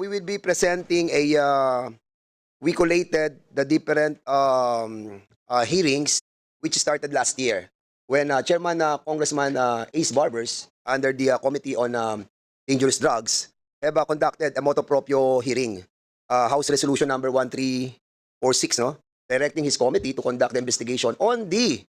we will be presenting a we collated the different hearings which started last year when Chairman Congressman Ace Barbers under the Committee on Dangerous Drugs have conducted a motu proprio hearing, House Resolution number 1346, no, directing his committee to conduct the investigation on the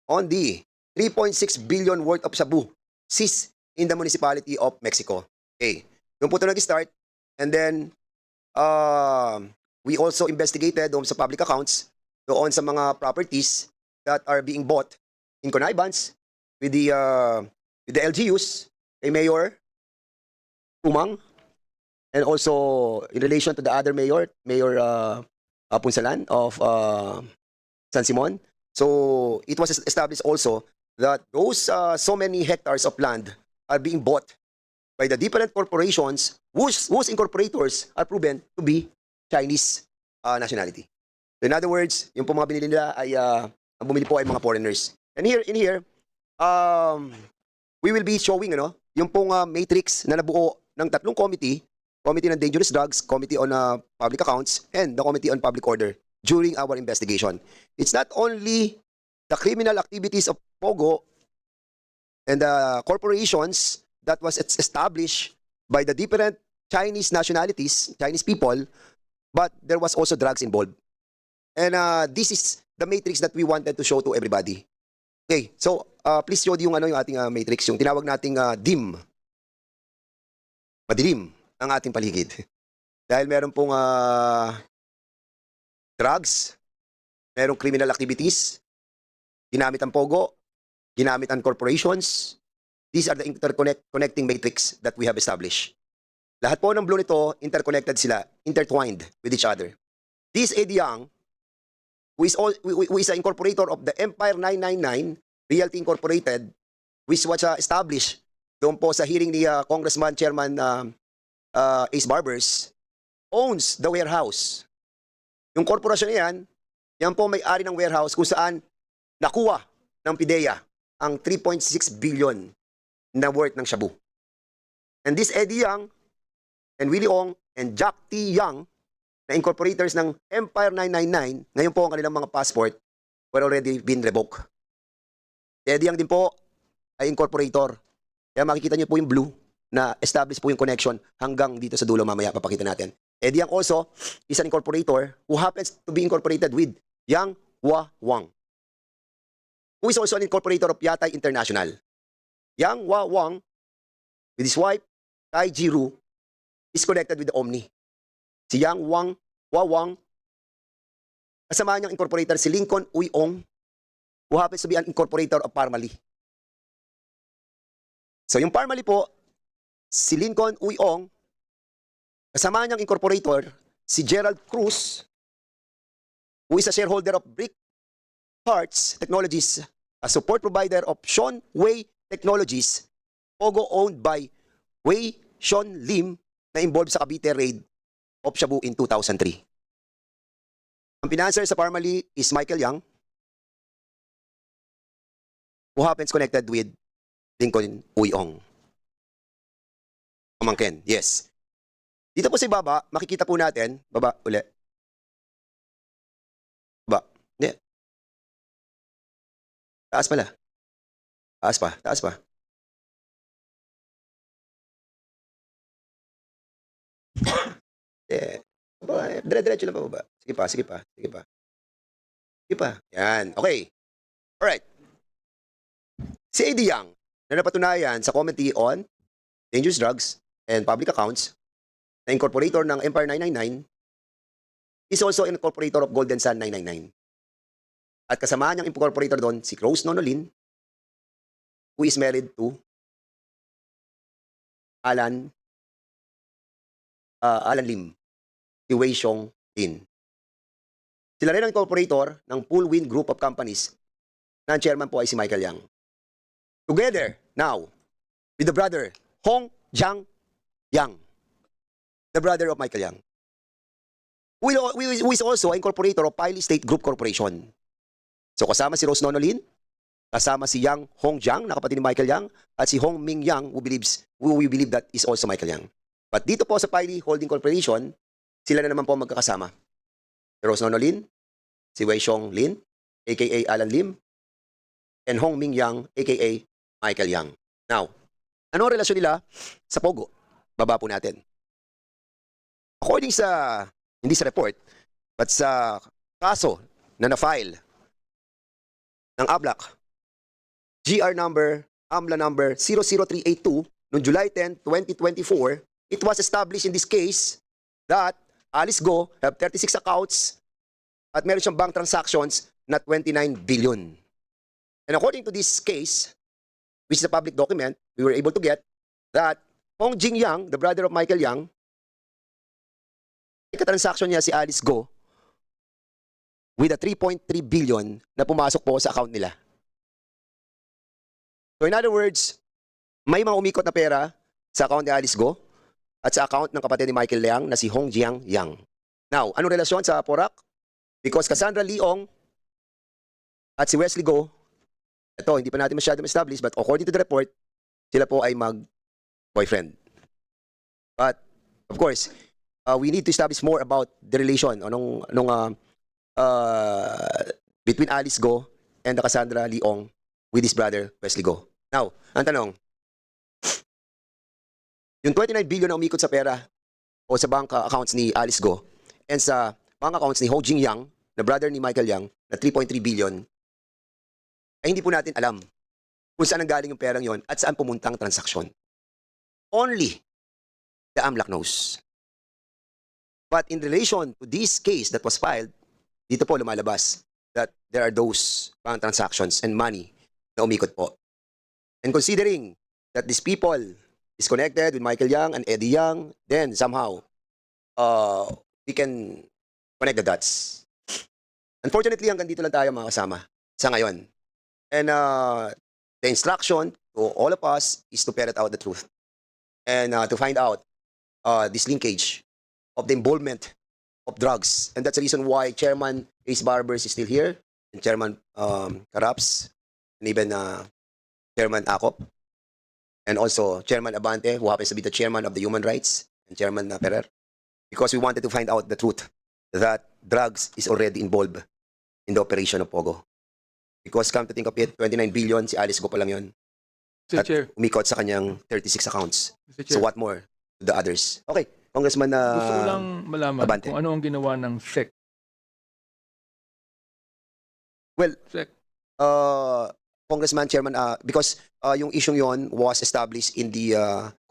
3.6 billion worth of shabu seized in the municipality of Mexico. Okay, doon po ito nag-start, and then we also investigated doon sa public accounts, doon sa mga properties that are being bought in connivance with the LGUs, kay Mayor Umang, and also in relation to the other mayor, Mayor Punsalan of San Simon. So it was established also that those so many hectares of land are being bought by the different corporations whose incorporators are proven to be Chinese nationality. So in other words, yung po mga binili nila ay ang bumili po ay mga foreigners. And in here, we will be showing yung pong matrix na nabuo ng tatlong committee on Dangerous Drugs, Committee on Public Accounts, and the Committee on Public Order during our investigation. It's not only the criminal activities of Pogo and the corporations that was established by the different Chinese nationalities, Chinese people, but there was also drugs involved. And this is the matrix that we wanted to show to everybody. Okay, so please show yung ating matrix, yung tinawag nating dim. Madilim ang ating paligid. Dahil meron pong drugs, merong criminal activities, ginamit ang Pogo, ginamit ang corporations. These are the connecting matrix that we have established. Lahat po ng blue nito, interconnected sila, intertwined with each other. This Eddie Yang, who is an incorporator of the Empire 999 Realty Incorporated, which was established doon po sa hearing ni Congressman Chairman Ace Barbers, owns the warehouse. Yung korporasyon na yan po may-ari ng warehouse kung saan nakuha ng PIDEA ang 3.6 billion na worth ng shabu. And this Eddie Yang and Willie Ong and Jack T. Yang na incorporators ng Empire 999, ngayon po ang kanilang mga passport were already been revoked. Eddie Yang din po ay incorporator. Kaya makikita niyo po yung blue na established po yung connection hanggang dito sa dulo, mamaya papakita natin. Eddie Yang also is an incorporator who happens to be incorporated with Yang Hua Wang, who is also an incorporator of Yatay International. Yang Hua Wang, with his wife, Tai Jiru, is connected with the Omni. Si Yang Hua Wang, kasama niyang incorporator si Lincoln Uy Ong, who happens to be an incorporator of Parmali. So yung Parmali po, si Lincoln Uy Ong, kasama niyang incorporator si Gerald Cruz, who is a shareholder of Brick Parts Technologies, a support provider of Sean Wei Technologies, Pogo owned by Wei Sean Lim, na involved sa Cavite raid of shabu in 2003. Ang financer sa Parmali is Michael Yang, who happens connected with Lincoln Uy Ong. Pamangkin, yes. Dito po sa baba, makikita po natin, baba uli. Baba, hindi. Taas pala. Taas pa. Dire-diretso lang pa baba. Sige pa. Yan, okay. Alright. Si Eddie Yang, na napatunayan sa Committee on Dangerous Drugs and Public Accounts, na incorporator ng Empire 999, is also an incorporator of Golden Sun 999. At kasama niyang incorporator doon, si Rose Nonolin, who is married to Alan Lim, si Wei Xiong Lin. Sila rin ang incorporator ng Full Wind Group of Companies, na ang chairman po ay si Michael Yang. Together, now, with the brother, Hong Jiang Yang, the brother of Michael Yang, who is also an incorporator of Pili State Group Corporation. So kasama si Rose Nonolin, kasama si Yang Hong Jiang, na kapatid ni Michael Yang, at si Hong Ming Yang, who we believe that is also Michael Yang. But dito po sa Piley Holding Corporation, sila na naman po magkakasama. Si Rosnono Lin, si Wei Xiong Lin, aka Alan Lim, and Hong Ming Yang, aka Michael Yang. Now, ano ang relasyon nila sa Pogo? Baba po natin. According sa, hindi sa report, but sa kaso na na-file ng ABLAC, GR number, AMLA number 00382, noong July 10, 2024, it was established in this case that Alice Go have 36 accounts at meron siyang bank transactions na 29 billion. And according to this case, which is a public document, we were able to get that Hong Jing Yang, the brother of Michael Yang, transaction niya si Alice Go with a 3.3 billion na pumasok po sa account nila. So in other words, may mga umikot na pera sa account ni Alice Go at sa account ng kapatid ni Michael Yang na si Hong Jiang Yang. Now, anong relasyon sa Porac? Because Cassandra Leong at si Wesley Go, ito, hindi pa natin masyadong establish, but according to the report, sila po ay mag-boyfriend. But, of course, we need to establish more about the relation between Alice Go and the Cassandra Leong with his brother, Wesley Go. Now, ang tanong, yung 29 billion na umikot sa pera o sa bank accounts ni Alice Go and sa bank accounts ni Ho Jing Yang, na brother ni Michael Yang, na 3.3 billion, ay hindi po natin alam kung saan nanggaling yung perang yon at saan pumuntang transaksyon. Only the AMLAC knows. But in relation to this case that was filed, dito po lumalabas that there are those bank transactions and money na umikot po. And considering that these people is connected with Michael Yang and Eddie Yang, then somehow we can connect the dots. Unfortunately, hanggang dito lang tayo mga kasama sa ngayon. And the instruction to all of us is to ferret out the truth and to find out this linkage of the involvement of drugs. And that's the reason why Chairman Ace Barbers is still here, and Chairman Caraps, and even Chairman Acop, and also Chairman Abante, who happens to be the Chairman of the Human Rights, and Chairman Perer, because we wanted to find out the truth that drugs is already involved in the operation of Pogo. Because come to think of it, 29 billion, si Alice Go pa lang yun. Mr. At Chair, umikot sa kanyang 36 accounts. Mr. Chair, So what more to the others? Okay, Congressman gusto ko lang malaman Abante. kung ano ang ginawa ng SEC. Well, SEC. Congressman, Chairman, because yung issue yon was established in the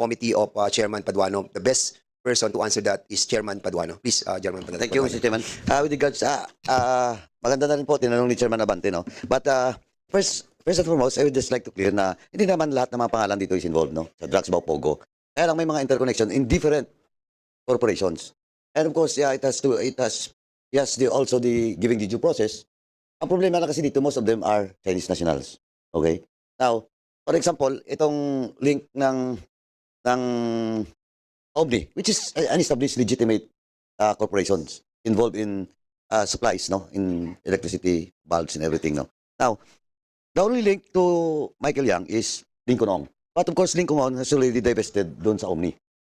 committee of Chairman Paduano. The best person to answer that is Chairman Paduano. Please, Chairman Paduano. Thank you, Mr. Chairman. With regards, maganda na rin po, tinanong ni Chairman Abante, no? But first and foremost, I would just like to clear na hindi naman lahat ng mga pangalan dito is involved, no? Sa drugs ba o Pogo. Kaya lang may mga interconnection in different corporations. And of course, yeah, it has also the giving the due process. Ang problema na kasi dito, most of them are Chinese nationals. Okay? Now, for example, itong link ng Omni, which is an established legitimate corporations involved in supplies, no, in electricity, bulbs, and everything, no. Now, the only link to Michael Yang is Lincoln Ong. But of course, Lincoln Ong has already divested doon sa Omni.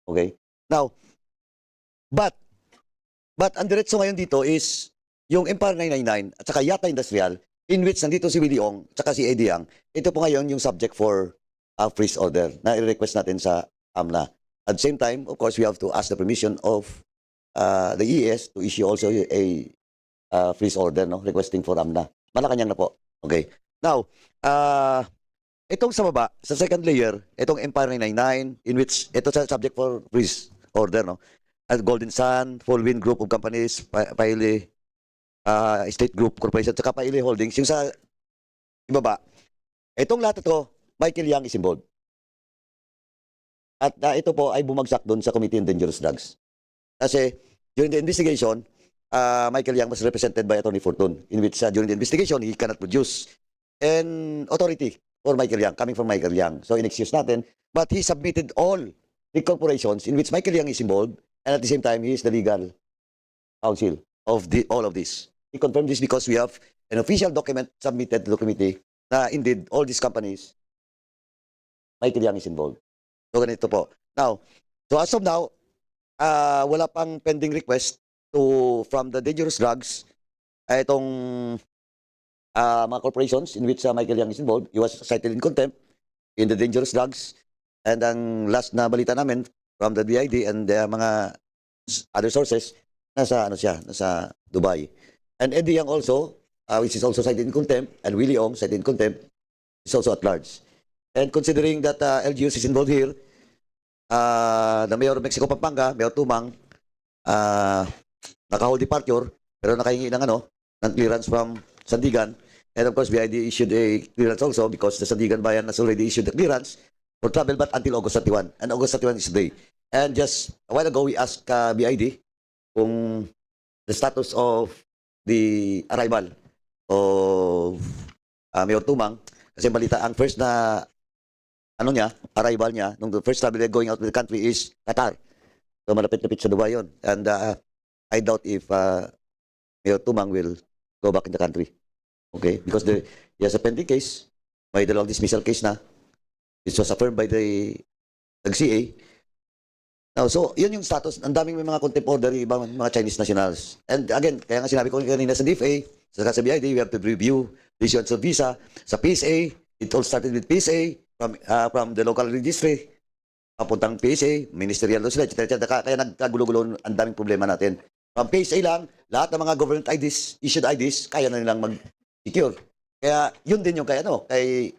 Okay? Now, but ang diretso ngayon dito is yung Empire 999 at saka Yata Industrial, in which nandito si Willie Ong at saka si Eddie Yang. Ito po ngayon yung subject for freeze order na i-request natin sa AMLA. At the same time, of course, we have to ask the permission of the ES to issue also a freeze order, no, requesting for AMLA. Malacanang na po. Okay. Now, itong sa baba, sa second layer, itong Empire 999, in which ito sa subject for freeze order, no, at Golden Sun, Fullwind Group of Companies, Paile State Group Corporation, saka Paile Holdings, yung sa ibaba, itong lahat ito, Michael Yang is involved. At ito po ay bumagsak doon sa Committee on Dangerous Drugs. Kasi during the investigation, Michael Yang was represented by Attorney Fortune, in which during the investigation, he cannot produce an authority for Michael Yang, coming from Michael Yang. So in-excuse natin, but he submitted all the corporations in which Michael Yang is involved, and at the same time, he is the legal counsel of all of this. He confirmed this because we have an official document submitted to the committee na indeed all these companies, Michael Yang is involved. So ganito po. Now, so as of now, wala pang pending request from the dangerous drugs, itong mga corporations in which Michael Yang is involved. He was cited in contempt in the dangerous drugs. And ang last na balita namin from the BID and the mga other sources, nasa Dubai. And Eddie Yang also, which is also cited in contempt, and Willie Ong cited in contempt, is also at large. And considering that LGUs is involved here, the Mayor of Mexico Pampanga, Mayor Tumang, naka-hold departure, pero nakahingi ng ng clearance from Sandigan. And of course, BID issued a clearance also because the Sandigan Bayan has already issued the clearance for travel, but until August 31. And August 31 is today. And just a while ago, we asked BID kung the status of the arrival of Mayor Tumang. Kasi balita, ang first na arrival niya, nung the first travel going out of the country is Qatar. So malapit-lapit sa Dubai yun. And I doubt if Mayor Tumang will go back in the country. Okay? Because he has a pending case. May dalawang dismissal case na. This was affirmed by the CA. Now, so, yun yung status. Ang daming may mga contempt order, ibang mga Chinese nationals. And again, kaya nga sinabi ko kanina sa DFA, sa BID, we have to review the issuance of visa. Sa PSA, it all started with PSA from the local registry. Papuntang PSA, ministerial law sila, etc. Kaya nagkagulo-gulo ang daming problema natin. From PSA lang, lahat ng mga government IDs, issued IDs, kaya na nilang mag-secure. Kaya yun din yung kay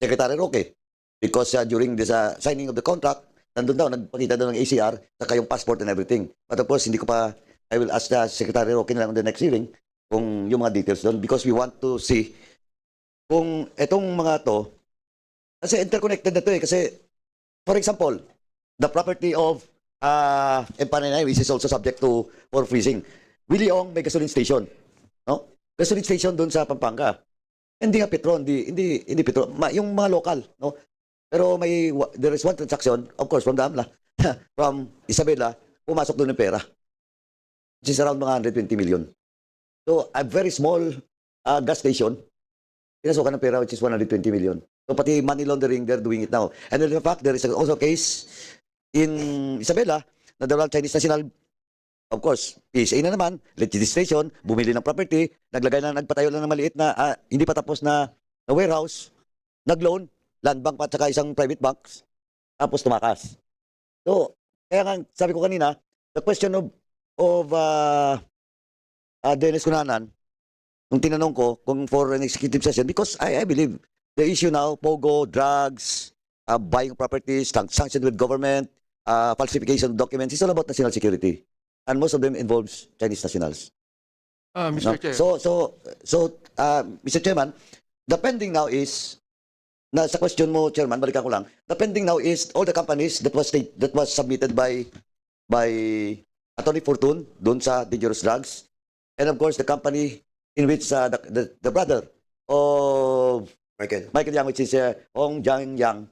Secretary Roque. Because during this signing of the contract, nandun daw, nagpakita daw ng ACR, saka yung passport and everything. But of course, I will ask the Secretary Roque na lang on the next hearing kung yung mga details doon because we want to see kung etong mga to, kasi interconnected na to kasi, for example, the property of Empanay, which is also subject to for freezing. Willie Ong may gasoline station. No? Gasoline station doon sa Pampanga. Hindi nga Petron, hindi Petron, yung mga local, no? Pero there is one transaction, of course, from the AMLA, from Isabela, pumasok doon ng pera. Which is around mga 120 million. So, a very small gas station, pinasukan ng pera, which is 120 million. So, pati money laundering, they're doing it now. And in fact, there is also a case in Isabela, na dalawang Chinese national, of course, PSA na naman, legislation, bumili ng property, nagpatayo lang ng maliit na, hindi pa tapos na warehouse, nag-loan, land bank pa at saka isang private banks, tapos tumakas. So, kaya nga, sabi ko kanina, the question of Dennis Cunanan, nung tinanong ko kung for an executive session, because I believe the issue now, POGO, drugs, buying properties, sanctioned with government, falsification of documents, it's all about national security. And most of them involves Chinese nationals. Mr. No? Chair. So, Mr. Chairman, the pending now is, sa question mo, Chairman, balikan ko lang, the pending now is all the companies that was submitted by Attorney Fortune doon sa dangerous drugs, and of course the company in which the brother of Michael Yang, which is Hong Jiang Yang,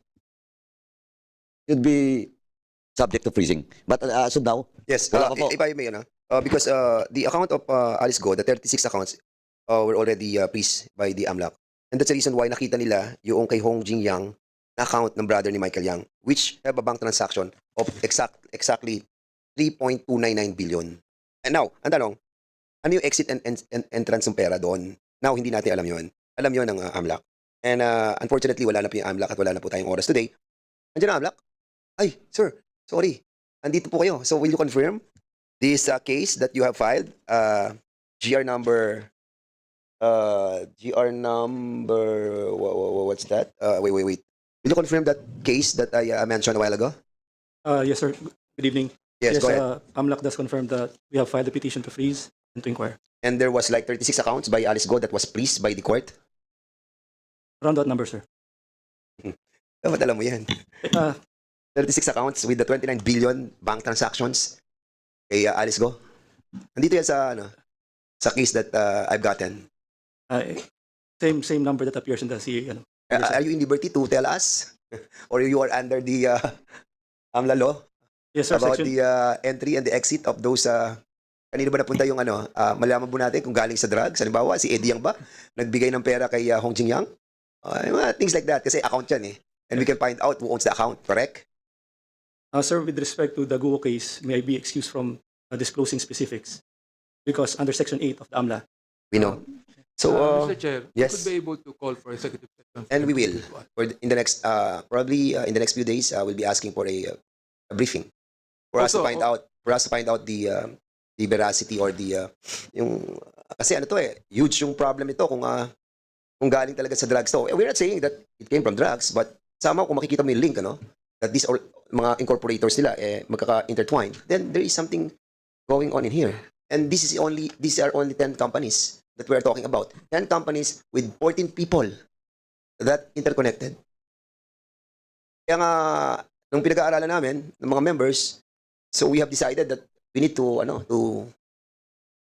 should be subject to freezing. But as of now, Yes, wala pa po. if I may, because the account of Alice Go, the 36 accounts were already freezed by the AMLAC. And that's the reason why nakita nila yung kay Hong Jing Yang na account ng brother ni Michael Yang, which have a bank transaction of exactly 3.299 billion. And now, ang tanong, ano yung exit and entrance ng pera doon? Now, hindi natin alam yun. Alam yun ng AMLAC. And unfortunately, wala na po yung AMLAC at wala na po tayong oras today. Andiyan na AMLAC? Ay, sir, sorry. Andito po kayo. So, will you confirm this case that you have filed? GR number, what's that? Wait. Will you confirm that case that I mentioned a while ago? Yes, sir. Good evening. Yes, go ahead. AMLAC does confirm that we have filed a petition to freeze and to inquire. And there was like 36 accounts by Alice Go that was freezed by the court? Around that number, sir. Dapat alam mo yan. 36 accounts with the 29 billion bank transactions kay Alice Go. Nandito yan sa case that I've gotten. Same number that appears in the CA. Are you in liberty to tell us? Or you are under the AMLA law Yes, sir. about Section, the entry and the exit of those kanino ba napunta yung malaman po natin kung galing sa drugs? Halimbawa, si Eddie Yang ba? Nagbigay ng pera kay Hong Jing Yang? Things like that. Kasi account yan eh. And we can find out who owns the account, correct? Sir, with respect to the Guo case, may I be excused from disclosing specifics? Because under Section 8 of the AMLA, We know. So, Mr. Chair, yes. you could be able to call for executive session. and we will. This one. in the next, probably in the next few days, we'll be asking for a briefing for us to Also, find out the veracity or yung, kasi ano to huge yung problem nito kung galing talaga sa drugs to. We're not saying that it came from drugs, but somehow kung makikita mo yung link, that these all, mga incorporators nila, magkaka-intertwined, then there is something going on in here. And these are only 10 companies that we're talking about. 10 companies with 14 people that interconnected. Kaya nga, nung pinag-aaralan namin, ng mga members, so we have decided that we need to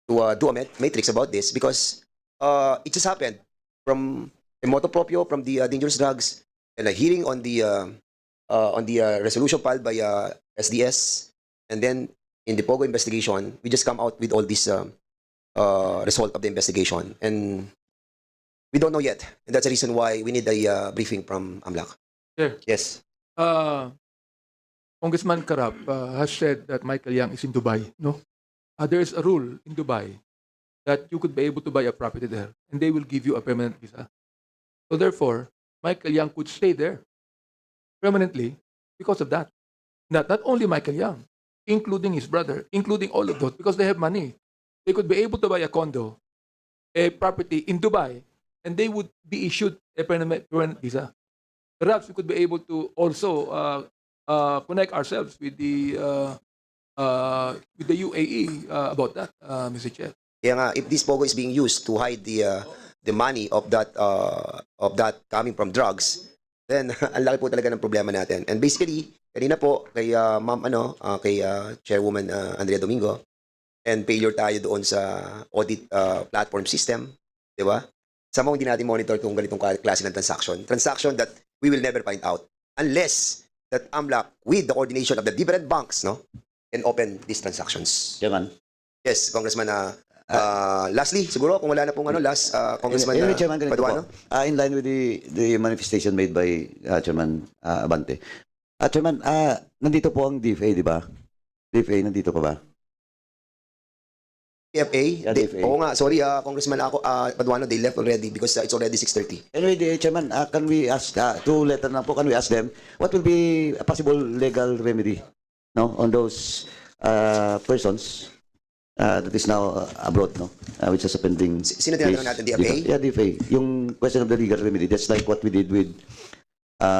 do a matrix about this because it just happened from a motu proprio from the dangerous drugs and a hearing on the resolution filed by SDS, and then in the Pogo investigation, we just come out with all this result of the investigation, and we don't know yet, and that's the reason why we need a briefing from AMLAC. Sir. Yes. Congressman Karap has said that Michael Yang is in Dubai. No, there is a rule in Dubai that you could be able to buy a property there, and they will give you a permanent visa. So therefore, Michael Yang could stay there permanently because of that. Not only Michael Yang, including his brother, including all of those, because they have money. They could be able to buy a condo, a property in Dubai, and they would be issued a permanent visa. Perhaps we could be able to also connect ourselves with the UAE about that, Mr. Chair. Kaya nga, if this Pogo is being used to hide the money of that coming from drugs, then ang laki po talaga ng problema natin. And basically, kanina po kay kay Chairwoman Andrea Domingo, and failure tayo doon sa audit platform system, di ba? Somehow hindi natin monitor kung ganitong klase ng transaction that we will never find out unless that AMLAC, with the coordination of the different banks, can open these transactions. Chairman. Yes, Congressman. Lastly, siguro kung wala na pong last, Congressman Anyway, Chairman, ganito Paduano. po. In line with the manifestation made by Chairman Abante. Chairman, nandito po ang DFA, di ba? DFA, nandito pa ba? DFA? Yeah, DFA. Oo nga, sorry, Congressman Paduano, they left already because it's already 6:30. Anyway, Chairman, can we ask, two letter na po, can we ask them, what will be a possible legal remedy on those persons that is now abroad, which is a pending Sino tinatanong natin, DFA? Yeah, DFA. Yung question of the legal remedy, that's like what we did with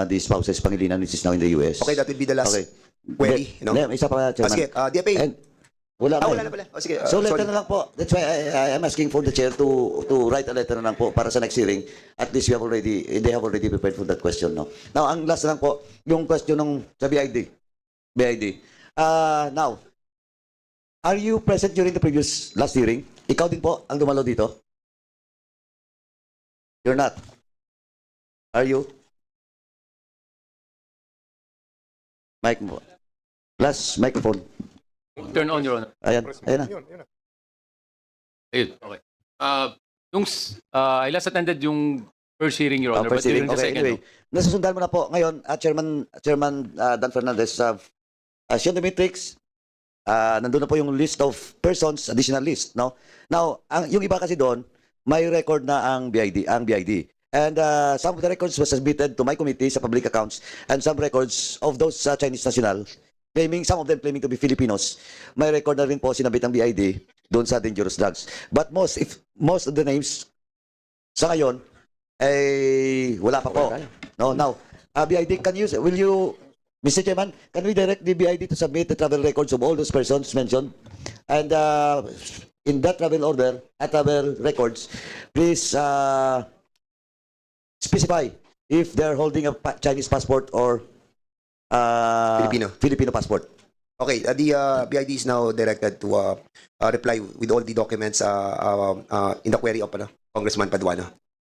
the spouses Pangilinan, which is now in the US. Okay, that will be the last Okay. query. Isa pa, Chairman. Sige, DFA. And, wala Wala na pala. Sige, So sorry. letter na lang po. That's why I'm asking for the chair to write a letter na lang po para sa next hearing. At least they have already prepared for that question. No? Now, ang last na lang po, yung question ng sa BID. Now, are you present during the previous last hearing? Ikaw din po ang dumalo dito? You're not. Are you? Mic mo. Last microphone. Turn on, Your Honor. Ayan na. Ayun, okay. I last attended yung first hearing, Your Honor, but First hearing. during the Okay, second, anyway. Nasusundan mo na po. Ngayon, Chairman Dan Fernandez, show the matrix. Nandun na po yung list of persons, additional list. No? Now, yung iba kasi doon, may record na ang BID. And some of the records was submitted to my committee sa public accounts, and some records of those Chinese national, some of them claiming to be Filipinos, may record na rin po sinabit ang BID doon sa dangerous drugs. But most of the names sa ngayon ay wala pa po. No, now, BID, will you, Mr. Chairman, can we direct the BID to submit the travel records of all those persons mentioned? And in that travel order, travel records, please specify if they're holding a Chinese passport or Filipino passport. Okay, the BID is now directed to reply with all the documents in the query of Congressman Paduano.